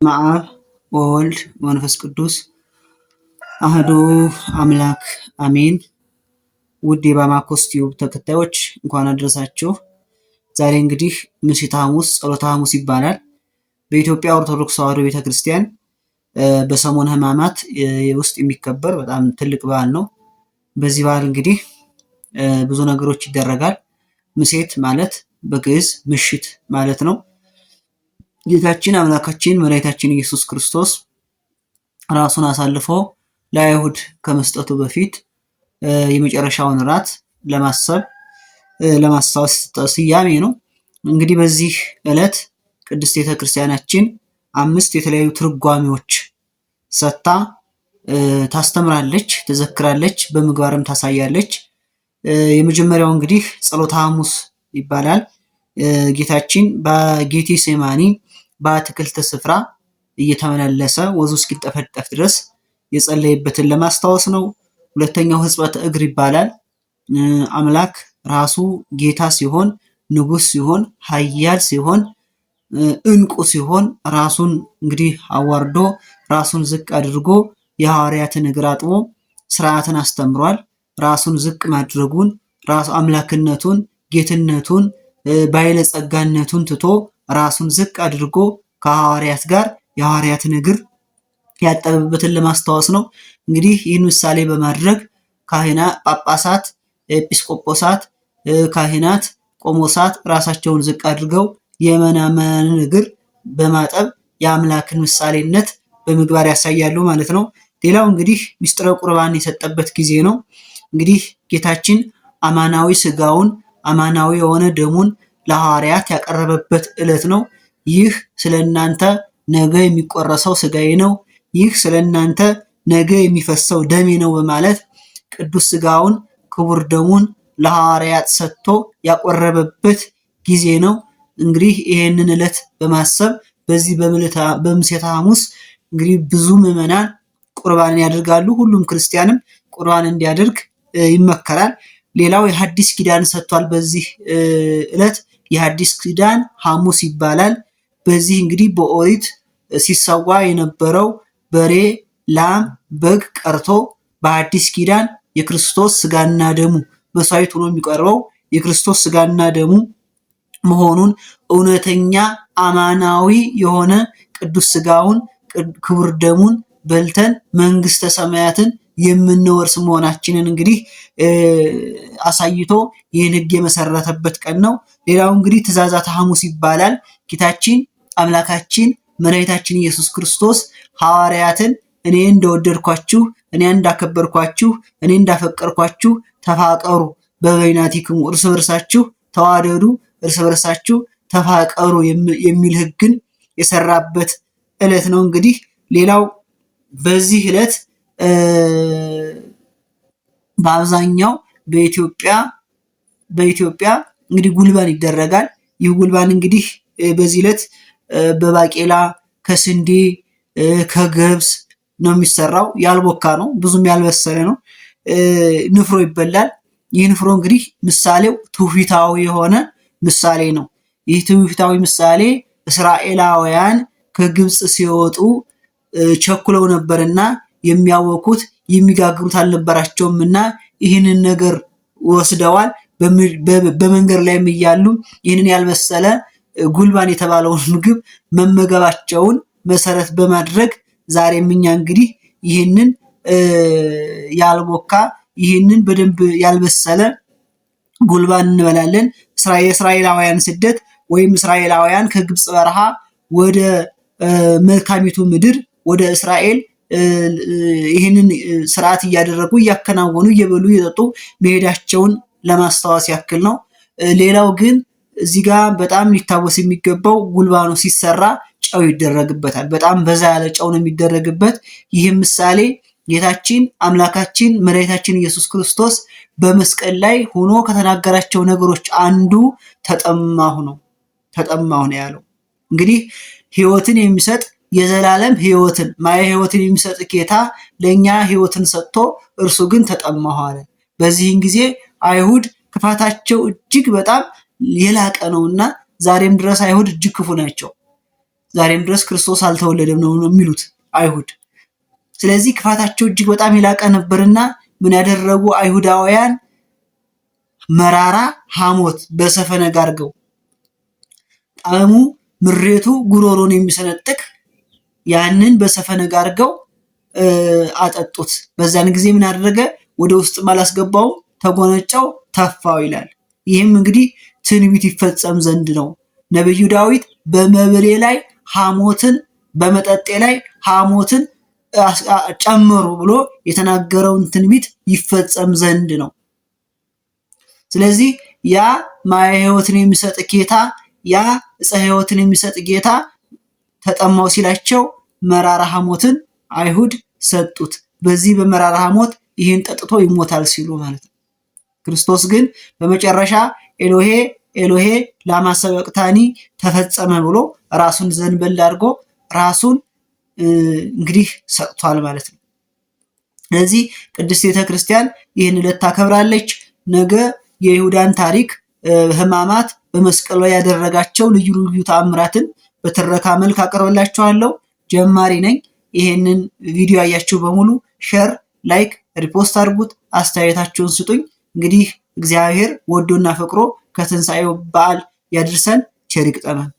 አብ ወወልድ ወመንፈስ ቅዱስ አህዱ አምላክ አሜን። ውድ የባማኮስ ቲዩብ ተከታዮች እንኳን አደረሳችሁ። ዛሬ እንግዲህ ምሽተ ሐሙስ ጸሎተ ሐሙስ ይባላል። በኢትዮጵያ ኦርቶዶክስ ተዋሕዶ ቤተክርስቲያን በሰሞነ ሕማማት ውስጥ የሚከበር በጣም ትልቅ በዓል ነው። በዚህ በዓል እንግዲህ ብዙ ነገሮች ይደረጋል። ምሴት ማለት በግዕዝ ምሽት ማለት ነው። ጌታችን አምላካችን መድኃኒታችን ኢየሱስ ክርስቶስ ራሱን አሳልፎ ለአይሁድ ከመስጠቱ በፊት የመጨረሻውን እራት ለማስታወስ ስያሜ ነው። እንግዲህ በዚህ ዕለት ቅድስት ቤተክርስቲያናችን 5 የተለያዩ ትርጓሜዎች ሰጥታ ታስተምራለች፣ ትዘክራለች፣ በምግባርም ታሳያለች። የመጀመሪያው እንግዲህ ጸሎተ ሐሙስ ይባላል። ጌታችን በጌቴ ሴማኒ በአትክልት ስፍራ እየተመላለሰ ወዙ እስኪጠፈጠፍ ድረስ የጸለየበትን ለማስታወስ ነው። ሁለተኛው ሕጽበተ እግር ይባላል። አምላክ ራሱ ጌታ ሲሆን፣ ንጉሥ ሲሆን፣ ኃያል ሲሆን፣ እንቁ ሲሆን ራሱን እንግዲህ አዋርዶ ራሱን ዝቅ አድርጎ የሐዋርያትን እግር አጥቦ ስርዓትን አስተምሯል። ራሱን ዝቅ ማድረጉን ራሱ አምላክነቱን ጌትነቱን ባለጸጋነቱን ትቶ ራሱን ዝቅ አድርጎ ከሐዋርያት ጋር የሐዋርያትን እግር ያጠበበትን ለማስታወስ ነው። እንግዲህ ይህን ምሳሌ በማድረግ ጳጳሳት፣ ኤጲስቆጶሳት፣ ካህናት፣ ቆሞሳት ራሳቸውን ዝቅ አድርገው የምዕመናንን እግር በማጠብ የአምላክን ምሳሌነት በምግባር ያሳያሉ ማለት ነው። ሌላው እንግዲህ ምስጢረ ቁርባን የሰጠበት ጊዜ ነው። እንግዲህ ጌታችን አማናዊ ስጋውን አማናዊ የሆነ ደሙን ለሐዋርያት ያቀረበበት ዕለት ነው። ይህ ስለ እናንተ ነገ የሚቆረሰው ስጋዬ ነው፣ ይህ ስለ እናንተ ነገ የሚፈሰው ደሜ ነው በማለት ቅዱስ ስጋውን ክቡር ደሙን ለሐዋርያት ሰጥቶ ያቆረበበት ጊዜ ነው። እንግዲህ ይሄንን ዕለት በማሰብ በዚህ በምሴተ ሐሙስ እንግዲህ ብዙ ምዕመናን ቁርባንን ያደርጋሉ። ሁሉም ክርስቲያንም ቁርባን እንዲያደርግ ይመከራል። ሌላው የሐዲስ ኪዳን ሰጥቷል። በዚህ ዕለት የሐዲስ ኪዳን ሐሙስ ይባላል። በዚህ እንግዲህ በኦሪት ሲሰዋ የነበረው በሬ፣ ላም፣ በግ ቀርቶ በሐዲስ ኪዳን የክርስቶስ ስጋና ደሙ መስዋዕት ሆኖ የሚቀርበው የክርስቶስ ስጋና ደሙ መሆኑን እውነተኛ አማናዊ የሆነ ቅዱስ ስጋውን ክቡር ደሙን በልተን መንግስተ ሰማያትን የምንወርስ መሆናችንን እንግዲህ አሳይቶ ይህን ሕግ የመሰረተበት ቀን ነው። ሌላው እንግዲህ ትእዛዛተ ሐሙስ ይባላል። ጌታችን አምላካችን መድኃኒታችን ኢየሱስ ክርስቶስ ሐዋርያትን እኔ እንደወደድኳችሁ፣ እኔ እንዳከበርኳችሁ፣ እኔ እንዳፈቀርኳችሁ ተፋቀሩ በበይናቲክሙ እርስ በርሳችሁ ተዋደዱ፣ እርስ በርሳችሁ ተፋቀሩ የሚል ሕግን የሰራበት ዕለት ነው። እንግዲህ ሌላው በዚህ ዕለት በአብዛኛው በኢትዮጵያ እንግዲህ ጉልባን ይደረጋል። ይህ ጉልባን እንግዲህ በዚህ ዕለት በባቄላ ከስንዴ ከገብስ ነው የሚሰራው። ያልቦካ ነው፣ ብዙም ያልበሰለ ነው። ንፍሮ ይበላል። ይህ ንፍሮ እንግዲህ ምሳሌው ትውፊታዊ የሆነ ምሳሌ ነው። ይህ ትውፊታዊ ምሳሌ እስራኤላውያን ከግብፅ ሲወጡ ቸኩለው ነበርና የሚያወኩት የሚጋግሩት አልነበራቸውም እና ይህንን ነገር ወስደዋል። በመንገድ ላይም እያሉ ይህንን ያልበሰለ ጉልባን የተባለውን ምግብ መመገባቸውን መሰረት በማድረግ ዛሬም እኛ እንግዲህ ይህንን ያልቦካ ይህንን በደንብ ያልበሰለ ጉልባን እንበላለን። የእስራኤላውያን ስደት ወይም እስራኤላውያን ከግብፅ በረሃ ወደ መልካሚቱ ምድር ወደ እስራኤል ይህንን ስርዓት እያደረጉ እያከናወኑ እየበሉ እየጠጡ መሄዳቸውን ለማስታወስ ያክል ነው። ሌላው ግን እዚህ ጋር በጣም ሊታወስ የሚገባው ጉልባኑ ሲሰራ ጨው ይደረግበታል። በጣም በዛ ያለ ጨው ነው የሚደረግበት። ይህም ምሳሌ ጌታችን አምላካችን መድኃኒታችን ኢየሱስ ክርስቶስ በመስቀል ላይ ሆኖ ከተናገራቸው ነገሮች አንዱ ተጠማሁ ነው ያለው። እንግዲህ ሕይወትን የሚሰጥ የዘላለም ሕይወትን ማየ ሕይወትን የሚሰጥ ጌታ ለእኛ ሕይወትን ሰጥቶ እርሱ ግን ተጠማሁ አለ። በዚህን ጊዜ አይሁድ ክፋታቸው እጅግ በጣም የላቀ ነውና ዛሬም ድረስ አይሁድ እጅግ ክፉ ናቸው። ዛሬም ድረስ ክርስቶስ አልተወለደም ነው የሚሉት አይሁድ። ስለዚህ ክፋታቸው እጅግ በጣም የላቀ ነበርና ምን ያደረጉ አይሁዳውያን መራራ ሐሞት በሰፈነግ አድርገው ጣዕሙ ምሬቱ ጉሮሮን የሚሰነጥቅ ያንን በሰፈነግ አድርገው አጠጡት። በዛን ጊዜ ምን አደረገ? ወደ ውስጥም አላስገባውም፣ ተጎነጨው፣ ተፋው ይላል። ይህም እንግዲህ ትንቢት ይፈጸም ዘንድ ነው። ነብዩ ዳዊት በመብሌ ላይ ሐሞትን በመጠጤ ላይ ሐሞትን ጨመሩ ብሎ የተናገረውን ትንቢት ይፈጸም ዘንድ ነው። ስለዚህ ያ ማየ ሕይወትን የሚሰጥ ጌታ ያ ዕፀ ሕይወትን የሚሰጥ ጌታ ተጠማው ሲላቸው መራራ ሐሞትን አይሁድ ሰጡት። በዚህ በመራራ ሐሞት ይህን ጠጥቶ ይሞታል ሲሉ ማለት ነው። ክርስቶስ ግን በመጨረሻ ኤሎሄ ኤሎሄ ላማ ሰበቅታኒ ተፈጸመ ብሎ ራሱን ዘንበል አድርጎ ራሱን እንግዲህ ሰጥቷል ማለት ነው። ስለዚህ ቅድስት ቤተክርስቲያን ይህን ዕለት ታከብራለች። ነገ የይሁዳን ታሪክ ሕማማት በመስቀል ላይ ያደረጋቸው ልዩ ልዩ ተአምራትን በትረካ መልክ አቀርብላችኋለሁ። ጀማሪ ነኝ። ይሄንን ቪዲዮ ያያችሁ በሙሉ ሼር፣ ላይክ፣ ሪፖስት አድርጉት። አስተያየታችሁን ስጡኝ። እንግዲህ እግዚአብሔር ወዶና ፈቅሮ ከትንሣኤው በዓል ያድርሰን። ቸር ይግጠመን።